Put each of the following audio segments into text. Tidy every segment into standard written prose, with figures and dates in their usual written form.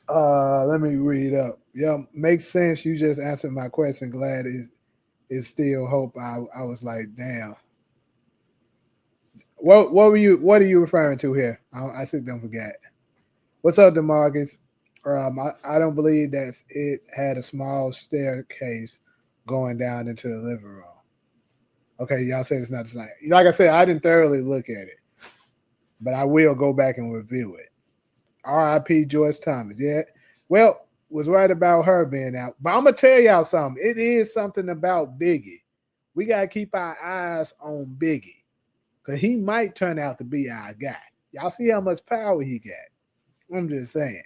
Let me read up. Yeah, makes sense. You just answered my question. Glad is still hope. I was like, damn. What are you referring to here? I still don't forget. What's up, Demarcus? I don't believe that it had a small staircase going down into the living room. Okay, y'all said it's not the same. Like I said, I didn't thoroughly look at it, but I will go back and review it. R.I.P. Joyce Thomas. Yeah, well, was right about her being out, but I'm gonna tell y'all something. It is something about Biggie. We gotta keep our eyes on Biggie because he might turn out to be our guy. Y'all see how much power he got. I'm just saying.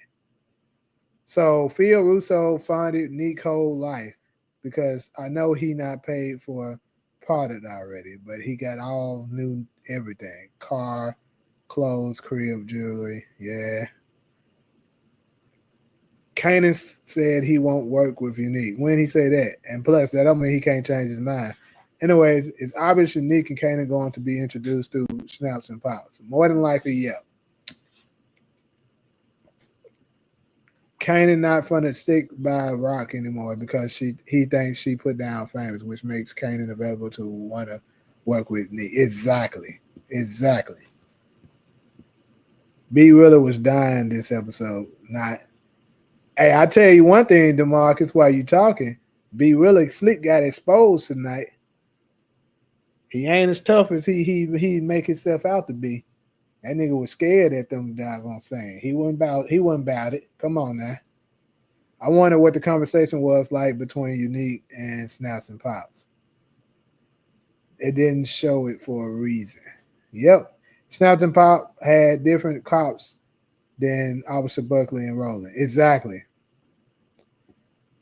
So Phil Russo funded Nique whole life because I know he not paid for product already, but he got all new everything. Car, clothes, crib, jewelry. Yeah. Kanan said he won't work with Unique. When he say that? And plus that don't mean he can't change his mind. Anyways, it's obvious Unique and Kanan going to be introduced through snaps and pops. More than likely, yeah. Kanan not fun to stick by Rock anymore because he thinks she put down famous, which makes Kanan available to want to work with me. Exactly. Exactly. B Rilla was dying this episode. Not Hey, I tell you one thing, Demarcus, while you talking, B Rilla slick got exposed tonight. He ain't as tough as he make himself out to be. That nigga was scared at them doggone saying. He wasn't about it. Come on now. I wonder what the conversation was like between Unique and Snaps and Pops. It didn't show it for a reason. Yep. Snaps and Pop had different cops than Officer Buckley and Roland. Exactly.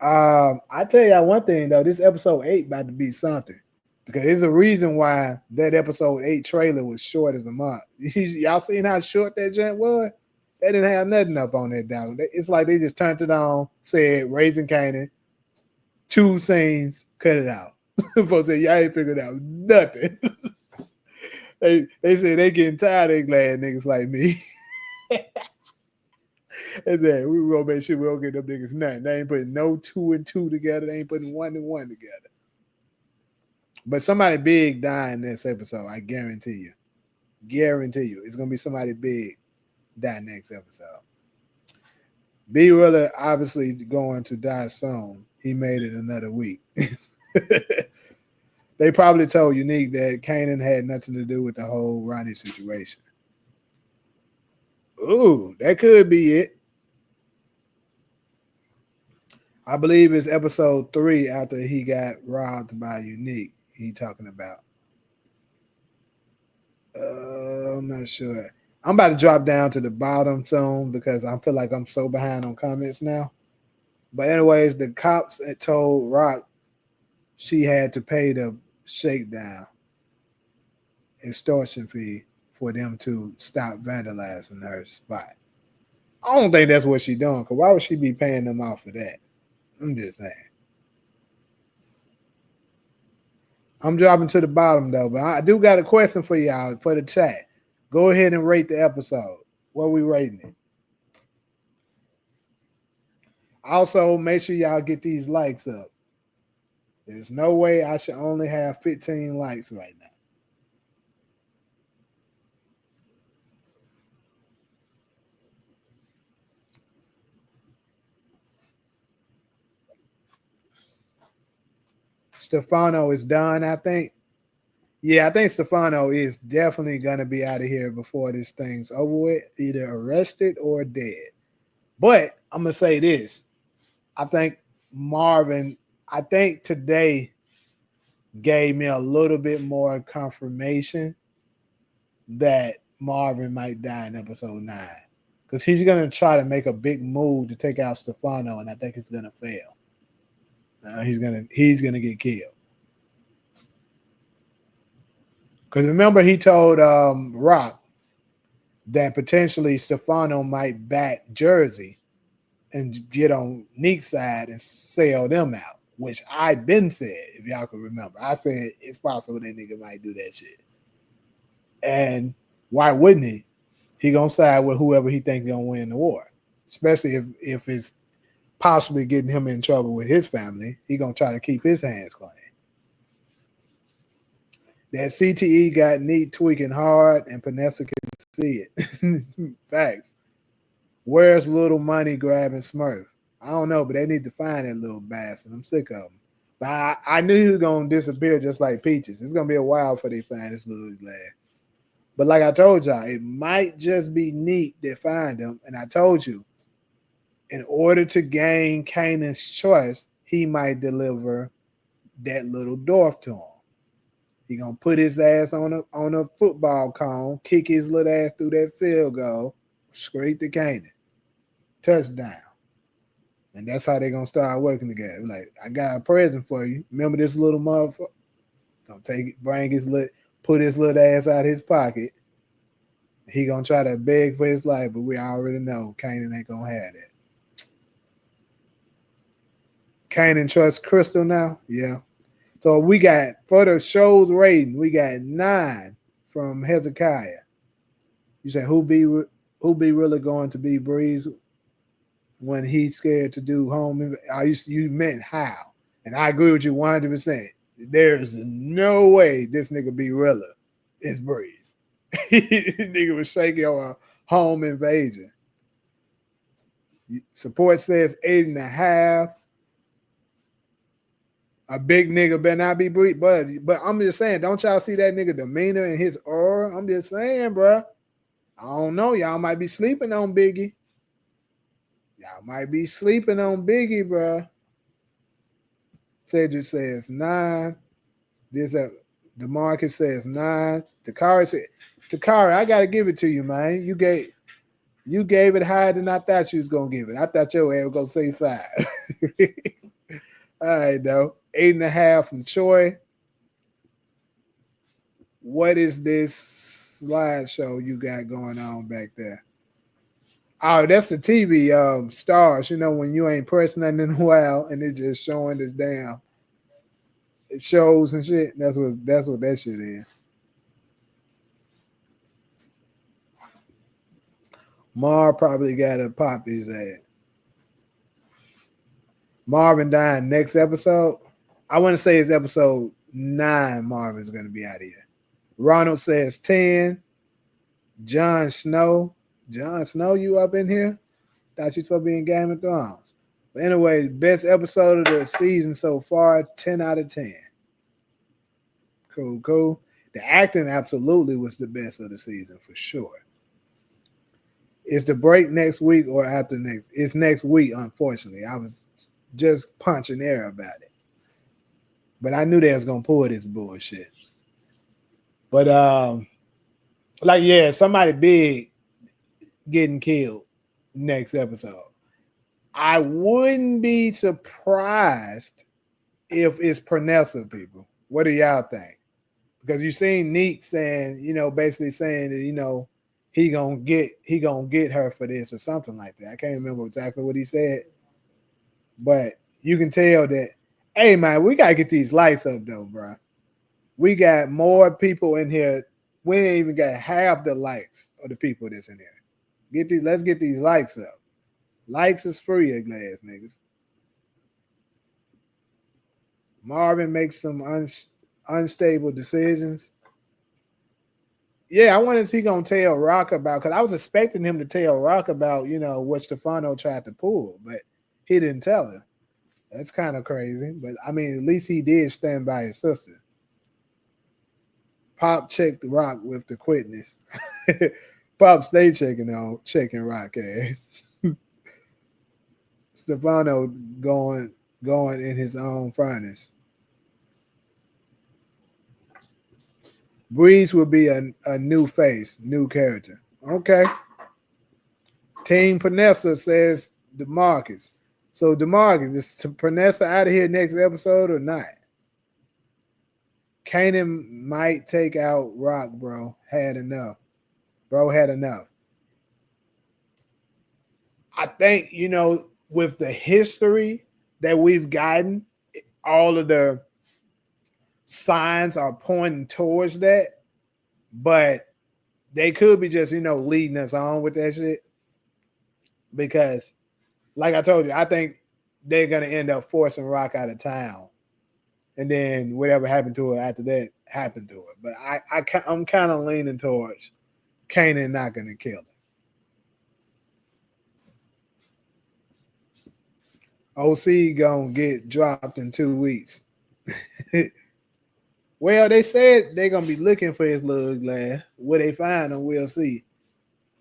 I tell y'all one thing though, this episode 8 about to be something. Because there's a reason why that episode 8 trailer was short as a month. Y'all seen how short that joint was? They didn't have nothing up on that dollar. It's like they just turned it on, said Raising Canaan, two scenes, cut it out. Folks said, y'all ain't figured out nothing. They said they getting tired of glad niggas like me. And then we gonna make sure we don't get them niggas nothing. They ain't putting no two and two together. They ain't putting one and one together. But somebody big dying this episode. I guarantee you. Guarantee you. It's gonna be somebody big die next episode. B Rilla obviously going to die soon. He made it another week. They probably told Unique that Kanan had nothing to do with the whole Ronnie situation. Ooh, that could be it. I believe it's episode 3 after he got robbed by Unique. He talking about. I'm not sure. I'm about to drop down to the bottom soon because I feel like I'm so behind on comments now. But anyways, the cops had told Rock she had to pay the shakedown extortion fee for them to stop vandalizing her spot. I don't think that's what she doing. Cause why would she be paying them off for that? I'm just saying. I'm dropping to the bottom though, but I do got a question for y'all for the chat. Go ahead and rate the episode. What we rating it? Also, make sure y'all get these likes up. There's no way I should only have 15 likes right now. Stefano is done, I think. Yeah, I think Stefano is definitely gonna be out of here before this thing's over with, either arrested or dead. But I'm gonna say this: I think Marvin, I think today gave me a little bit more confirmation that Marvin might die in episode 9 because he's gonna try to make a big move to take out Stefano, and I think it's gonna fail. He's gonna get killed. Because remember, he told Rock that potentially Stefano might back Jersey and get on Nique's side and sell them out, which I been said, if y'all can remember. I said it's possible that nigga might do that shit. And why wouldn't he? He gonna side with whoever he think gonna win the war. especially if it's possibly getting him in trouble with his family. He gonna try to keep his hands clean. That CTE got Nique tweaking hard, and Pernessa can see it. Facts. Where's little money grabbing Smurf? I don't know, but they need to find that little bastard. I'm sick of him. But I knew he was gonna disappear just like Peaches. It's gonna be a while before they find this little lad. But like I told y'all, it might just be Nique that find him. And I told you, in order to gain Kanan's trust, he might deliver that little dwarf to him. He gonna put his ass on a football cone, kick his little ass through that field goal, straight to Kanan. Touchdown. And that's how they gonna start working together. Like, I got a present for you. Remember this little motherfucker? Gonna take it, bring his little, put his little ass out of his pocket. He gonna try to beg for his life, but we already know Kanan ain't gonna have that. Kanan trusts Crystal now? Yeah. So we got, for the show's rating, we got 9 from Hezekiah. You say who be really going to be Breeze when he's scared to do home? You meant how? And I agree with you 100%. There's no way this nigga be realer. It's Breeze. Nigga was shaking on a home invasion. Support says 8.5. A big nigga better not be Breeze, but I'm just saying, don't y'all see that nigga demeanor and his aura? I'm just saying, bro. I don't know. Y'all might be sleeping on Biggie. Y'all might be sleeping on Biggie, bro. Cedric says 9. DeMarcus says 9. Takara, I gotta give it to you, man. You gave it higher than I thought you was gonna give it. I thought your ass was gonna say 5. All right, though. 8.5 from Troy. What is this slideshow you got going on back there? Oh, that's the TV stars. You know, when you ain't pressing nothing in a while and it's just showing this damn it shows and shit. That's what that shit is. Mar probably got to pop his ass. Marvin dying next episode. I want to say it's episode 9. Marvin's going to be out of here. Ronald says 10. Jon Snow, you up in here? Thought you supposed to be in Game of Thrones. But anyway, best episode of the season so far, 10 out of 10. Cool. The acting absolutely was the best of the season for sure. Is the break next week or after next? It's next week, unfortunately. I was just punching air about it. But I knew they was gonna pull this bullshit. But somebody big getting killed next episode. I wouldn't be surprised if it's Pernessa, people. What do y'all think? Because you seen Nique saying, basically saying that, he gonna get her for this or something like that. I can't remember exactly what he said. But you can tell that, hey man, we gotta get these lights up though, bro. We got more people in here. We ain't even got half the likes of the people that's in here. Let's get these likes up. Likes is free, UglyAzzNiggas. Marvin makes some unstable decisions. Yeah, I wonder if he gonna tell Rock about, because I was expecting him to tell Rock about, what Stefano tried to pull, but he didn't tell her. That's kind of crazy. But I mean, at least he did stand by his sister. Pop checked Rock with the quickness. Pop stay checking Rock ass. Stefano going in his own finest. Breeze will be a new face, new character. Okay. Team Pernessa says DeMarcus. So DeMarcus, is Pernessa out of here next episode or not? Kanan might take out Rock, bro. Had enough. I think, with the history that we've gotten, all of the signs are pointing towards that, but they could be just, leading us on with that shit. because, like I told you, I think they're gonna end up forcing Rock out of town, and then whatever happened to her after that happened to her. But I'm kind of leaning towards Kanan not gonna kill her. OC gonna get dropped in 2 weeks. Well, they said they're gonna be looking for his little glass. Where they find him, we'll see.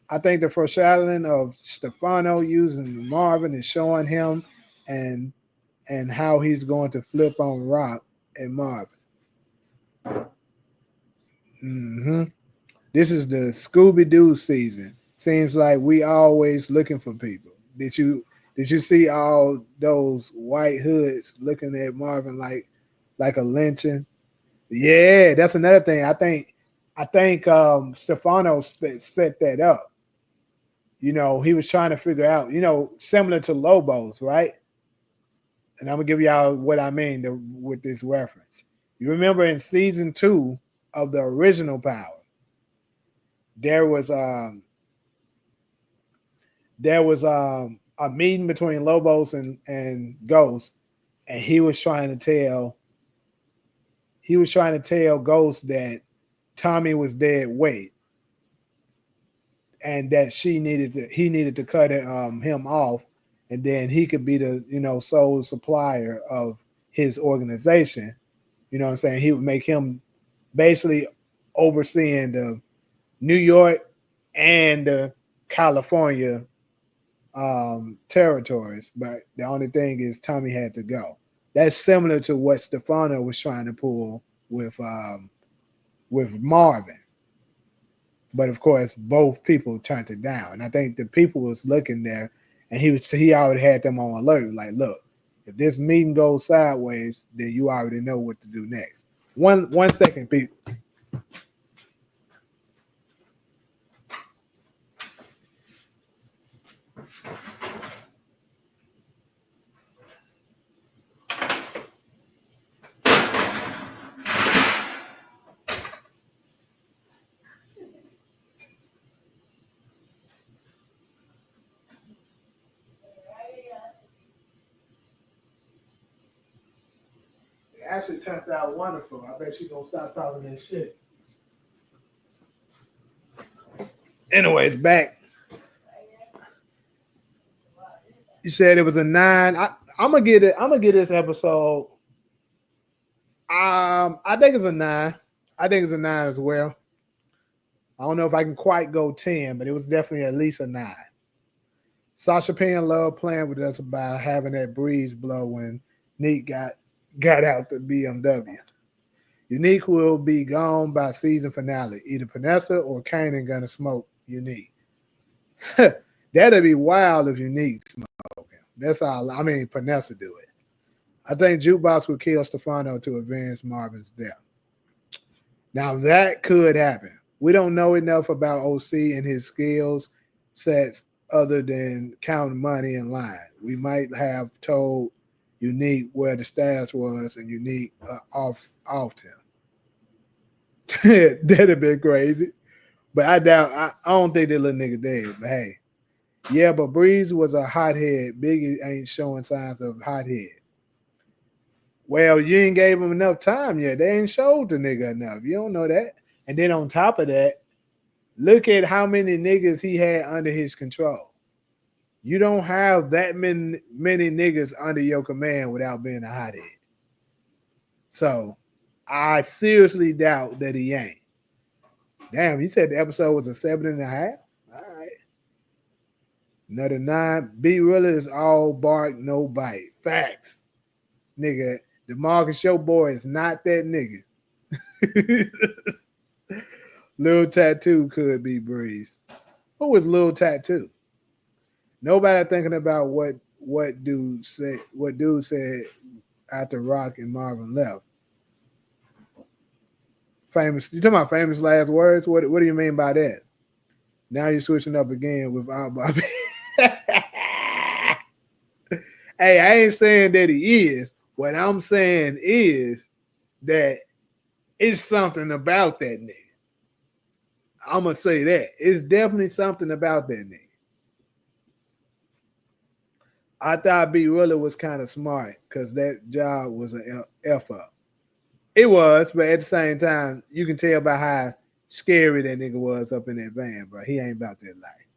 I think the foreshadowing of Stefano using Marvin is showing him and how he's going to flip on Rock and Marvin. hmm This is the Scooby Doo season. Seems like we always looking for people. Did you see all those white hoods looking at Marvin like a lynching? Yeah, that's another thing. I think Stefano set that up. He was trying to figure out, similar to Lobos, right? And I'm gonna give y'all what I mean with this reference. You remember in season 2 of the original Power, there was a meeting between Lobos and Ghost, and he was trying to tell Ghost that Tommy was dead weight, and that he needed to cut him off, and then he could be the sole supplier of his organization. You know what I'm saying? He would make him basically overseeing the New York and the California territories. But the only thing is Tommy had to go. That's similar to what Stefano was trying to pull with Marvin. But of course, both people turned it down. And I think the people was looking there, and he already had them on alert. Like, look, if this meeting goes sideways, then you already know what to do next. One second, people. It actually turned out wonderful. I bet she's gonna stop talking that shit. Anyways, back. You said it was a 9. I'm gonna get it. I'm gonna get this episode. I think it's a 9. I think it's a 9 as well. I don't know if I can quite go 10, but it was definitely at least a 9. Sasha Penn loved playing with us about having that breeze blow when Nique got out the BMW. Unique will be gone by season finale. Either Pernessa or Kanan gonna smoke Unique. That'd be wild if Unique smoke him. That's all. I mean, Pernessa do it. I think Jukebox would kill Stefano to avenge Marvin's death. Now that could happen. We don't know enough about OC and his skills sets other than counting money and lying. We might have told Unique where the stash was, and Unique offed him. That'd have been crazy. But I don't think that little nigga dead. But hey, yeah, but Breeze was a hothead. Biggie ain't showing signs of hothead. Well, you ain't gave him enough time yet. They ain't showed the nigga enough. You don't know that. And then on top of that, look at how many niggas he had under his control. You don't have that many niggas under your command without being a hothead. So I seriously doubt that he ain't. Damn, you said the episode was a 7.5? All right. Another 9. B really is all bark, no bite. Facts. Nigga, DeMarcus, your boy is not that nigga. Lil Tattoo could be Breeze. Who was Lil Tattoo? Nobody thinking about what dude said after Rock and Marvin left. Famous. You talking about famous last words? What do you mean by that? Now you're switching up again with Bobby. Hey, I ain't saying that he is. What I'm saying is that it's something about that nigga. I'm gonna say that. It's definitely something about that nigga. I thought B Ruler was kind of smart because that job was an F up. It was, but at the same time, you can tell by how scary that nigga was up in that van, bro. He ain't about that life.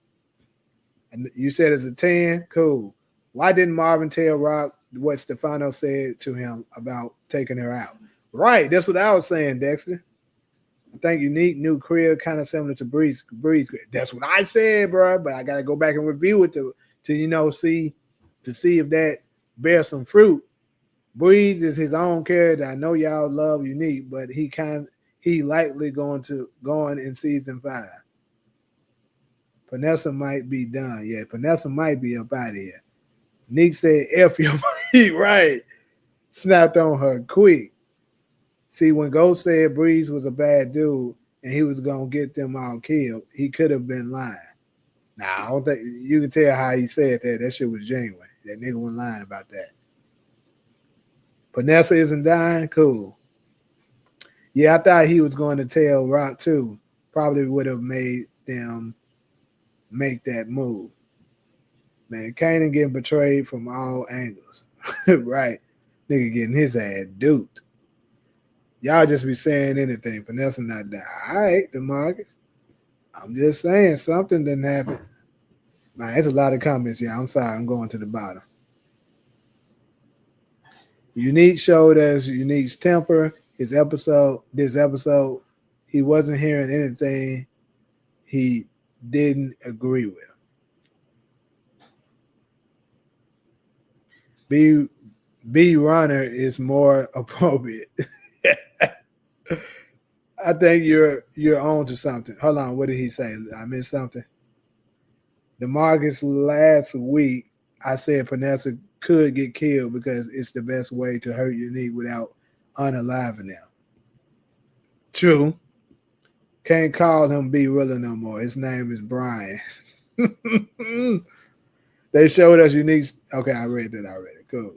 And you said it's a 10? Cool. Why didn't Marvin tell Rock what Stefano said to him about taking her out? Right, that's what I was saying, Dexter. I think Unique new crib kind of similar to Breeze. That's what I said, bro. But I gotta go back and review it to see if that bears some fruit. Breeze is his own character. I know y'all love Unique, but he likely going in season 5. Pernessa might be done. Yeah, Pernessa might be up out of here. Nique said, F your feet, right. Snapped on her quick. See, when Ghost said Breeze was a bad dude and he was going to get them all killed, he could have been lying. Nah, I don't think you can tell how he said that. That shit was genuine. That nigga wasn't lying about that. Pernessa isn't dying? Cool. Yeah, I thought he was going to tell Rock too. Probably would have made them make that move. Man, Kanan getting betrayed from all angles. Right. Nigga getting his ass duped. Y'all just be saying anything. Pernessa not dying. All right, DeMarcus. I'm just saying something didn't happen. Man, there's a lot of comments. Yeah, I'm sorry. I'm going to the bottom. Unique showed us Unique's temper. This episode, he wasn't hearing anything he didn't agree with. B runner is more appropriate. I think you're on to something. Hold on, what did he say? I missed something. DeMarcus, last week I said Pernessa could get killed because it's the best way to hurt Unique without unaliving them. True. Can't call him B Rilla no more. His name is Brian. They showed us Unique. Okay, I read that already. Cool.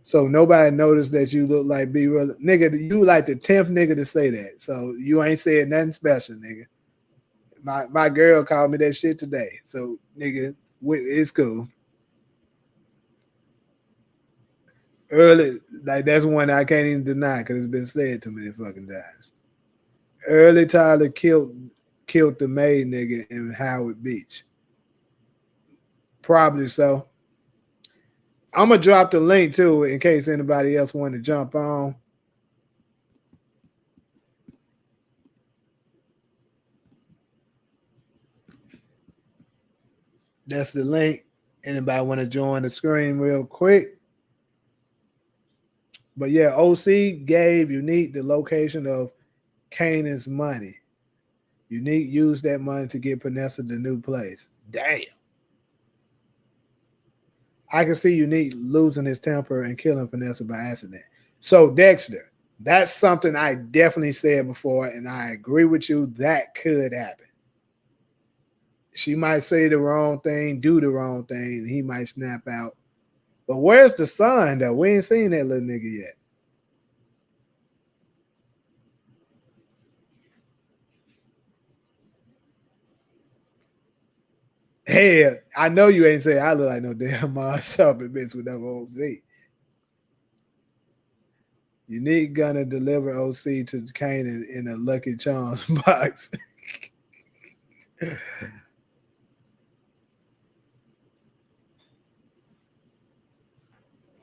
So nobody noticed that you look like B Rilla. Nigga, you like the 10th nigga to say that. So you ain't said nothing special, nigga. My girl called me that shit today. So, nigga, it's cool. Early, like that's one I can't even deny because it's been said too many fucking times. Early Tyler killed the maid nigga in Howard Beach. Probably so. I'm gonna drop the link too in case anybody else want to jump on. That's the link. Anybody want to join the screen real quick? But yeah, OC gave Unique the location of Kanan's money. Unique used that money to get Pernessa the new place. Damn. I can see Unique losing his temper and killing Pernessa by accident. So, Dexter, that's something I definitely said before, and I agree with you. That could happen. She might say the wrong thing, do the wrong thing, and he might snap out. But where's the son, though? We ain't seen that little nigga yet. Hell, I know you ain't saying I look like no damn mom shopping bitch with them OC. Unique gonna deliver OC to Kanan in a Lucky Charms box.